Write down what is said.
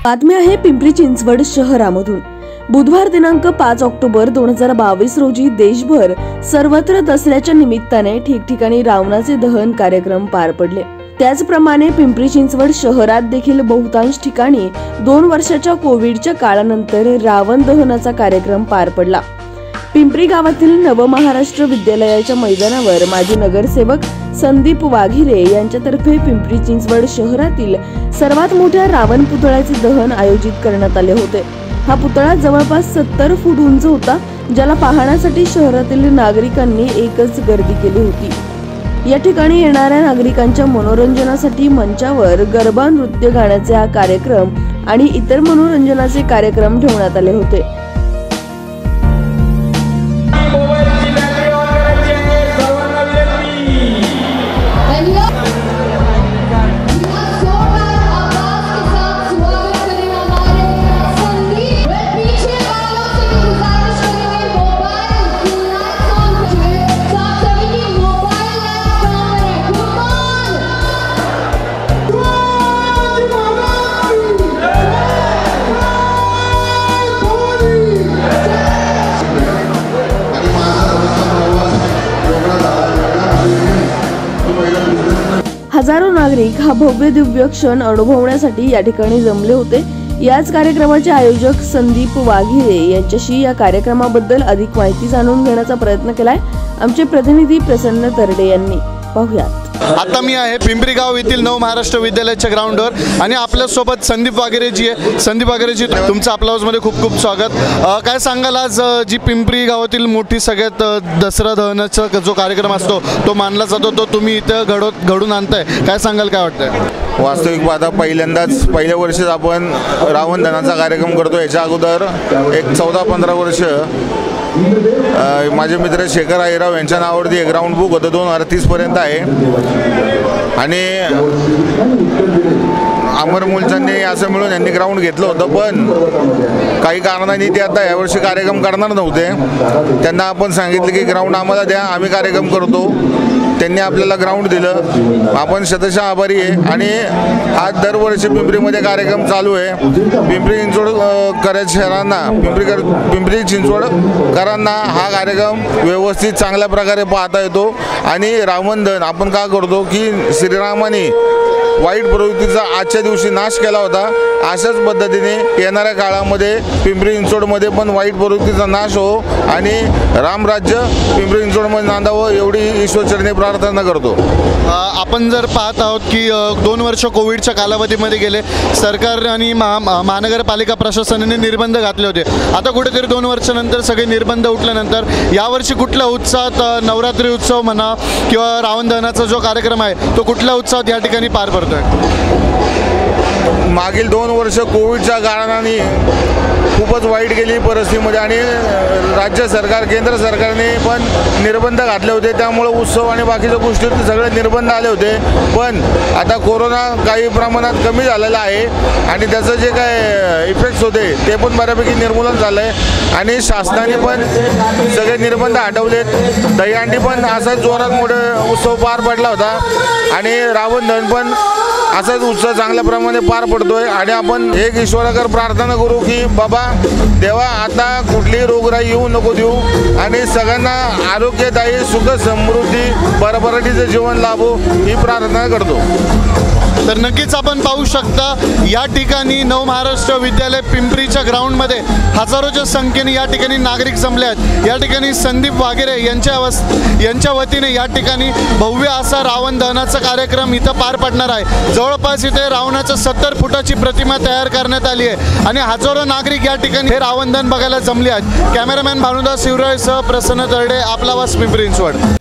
बातमी आहे पिंपरी चिंचवड शहरामधून। बुधवार दिनांक 5 ऑक्टोबर 2022 रोजी देशभर सर्वत्र दसऱ्याच्या निमित्ताने ठिकठिकाणी रावणाचे दहन कार्यक्रम पार पडले। त्याचप्रमाणे पिंपरी चिंचवड शहरात देखील बहुतांश ठिकाणी 2 वर्षाच्या कोविडच्या काळानंतर रावण दहनाचा कार्यक्रम पार पडला। पिंपरी गावातील नवमहाराष्ट्र विद्यालयाच्या मैदानावर माजी नगरसेवक संदीप वाघिरे यांच्यातर्फे पिंपरी चिंचवड शहरातील सर्वात मोठ्या रावण पुतळ्याचे दहन आयोजित करण्यात आले होते। हा पुतळा जवळपास 70 फूट उंच होता, ज्याला पाहण्यासाठी शहरातील नागरिकांनी एकच गर्दी केली होती। या ठिकाणी येणाऱ्या नागरिकांच्या मनोरंजनासाठी मंचावर गरबा नृत्य गाण्याचे हा कार्यक्रम आणि इतर मनोरंजनाचे कार्यक्रम ठेवण्यात आले होते। हजारो नागरिक हा भव्य दिव्य क्षण अनुभवण्यासाठी या ठिकाणी जमले होते। याच कार्यक्रमाचे आयोजक संदीप वाघिरे यांच्याशी या कार्यक्रमाबद्दल अधिक माहिती जाणून घेण्याचा प्रयत्न केलाय आमचे प्रतिनिधी प्रसन्न तरडे यांनी। पाहूयात। आता मी आहे पिंपरी गाव येथील नवमहाराष्ट्र विद्यालयाच्या ग्राउंडवर आणि आपल्या सोबत संदीप वाघिरे जी आहे। संदीप वाघिरे जी, तुमचं आपल्या हाऊसमध्ये खूप खूप स्वागत। काय सांगाल, आज जी पिंपरी गावातील मोठी सगळ्यात दसरा दहनाचा जो कार्यक्रम असतो तो मानला जातो, तो तुम्ही इथं घडून आणताय, काय सांगाल, काय वाटतंय? वास्तविक पाहता पहिल्या वर्षीच आपण रावण दहनाचा कार्यक्रम करतो। याच्या अगोदर एक 14-15 वर्ष माझे मित्र शेखर आईराव यांच्या नावावरती एक ग्राउंड बुक होतं, 2030 पर्यंत आहे। आणि अमर मुलचांनी असं मिळून यांनी ग्राउंड घेतलं होतं, पण काही कारणांनी ते आता यावर्षी कार्यक्रम करणार नव्हते। त्यांना आपण सांगितलं की ग्राउंड आम्हाला द्या, आम्ही कार्यक्रम करतो। त्यांनी आपल्याला ग्राउंड दिलं, आपण शतशः आभारी आहे। आणि आज दरवर्षी पिंपरीमध्ये कार्यक्रम चालू आहे। पिंपरी चिंचवड शहरांना पिंपरी चिंचवडकरांना हा कार्यक्रम व्यवस्थित चांगल्या प्रकारे पाहता येतो। आणि रावण दहन आपण का करतो की श्रीरामाने वाईट प्रवृत्तीचा आजच्या दिवशी नाश केला होता, अशाच पद्धतीने येणाऱ्या काळामध्ये पिंपरी चिंचवडमध्ये पण वाईट प्रवृत्तीचा नाश हो आणि रामराज्य पिंपरी चिंचवडमध्ये नांदावं एवढी ईश्वरचरणी प्रार्थना करतो। आपण जर पाहत आहोत की 2 वर्ष कोविडच्या कालावधीमध्ये गेले, सरकार आणि महानगरपालिका प्रशासनाने निर्बंध घातले होते। आता कुठेतरी 2 वर्षानंतर सगळे निर्बंध उठल्यानंतर यावर्षी कुठल्या उत्साहात नवरात्री उत्सव म्हणा किंवा रावण दहनाचा जो कार्यक्रम आहे तो कुठल्या उत्साहात या ठिकाणी पार पडतो? मागील 2 वर्ष कोविडच्या कारणाने खूपच वाईट गेली परिस्थितीमध्ये आणि राज्य सरकार केंद्र सरकारने पण निर्बंध घातले होते, त्यामुळे उत्सव आणि बाकीच्या गोष्टीत सगळे निर्बंध आले होते। पण आता कोरोना काही प्रमाणात कमी झालेला आहे आणि त्याचं जे काय इफेक्ट्स होते ते पण बऱ्यापैकी निर्मूलन झालं आहे आणि शासनाने पण सगळे निर्बंध हटवलेत। दहीहंडी पण असाच जोरात मोठा उत्सव पार पडला होता आणि रावण दहन पण असाच उत्सव चांगल्या प्रमाणे पार पडतोय। आणि आपण एक ईश्वराकडे प्रार्थना करू की बाबा देवा आता कुठलीही रोगराई येऊ नको देऊ आणि सगळ्यांना आरोग्यदायी सुख समृद्धी भरभराटीचं जीवन लाभो ही प्रार्थना करतो। तर नक्कीच आपण पाहू शकता या ठिकाणी नवमहाराष्ट्र विद्यालय पिंपरीच्या ग्राउंडमध्ये हजारोच्या संख्येने या ठिकाणी नागरिक जमले आहेत। या ठिकाणी संदीप वाघिरे यांच्या वतीने या ठिकाणी भव्य असा रावण दहनाचा कार्यक्रम इथं पार पडणार आहे। जवळपास इथे रावणाच्या 70 फुटाची प्रतिमा तयार करण्यात आली आहे आणि हजारो नागरिक या ठिकाणी हे रावण दहन बघायला जमले आहेत। कॅमेरामॅन भानुदास शिवराळसह प्रसन्न तरडे, आपला आवाज, पिंपरी चिंचवड।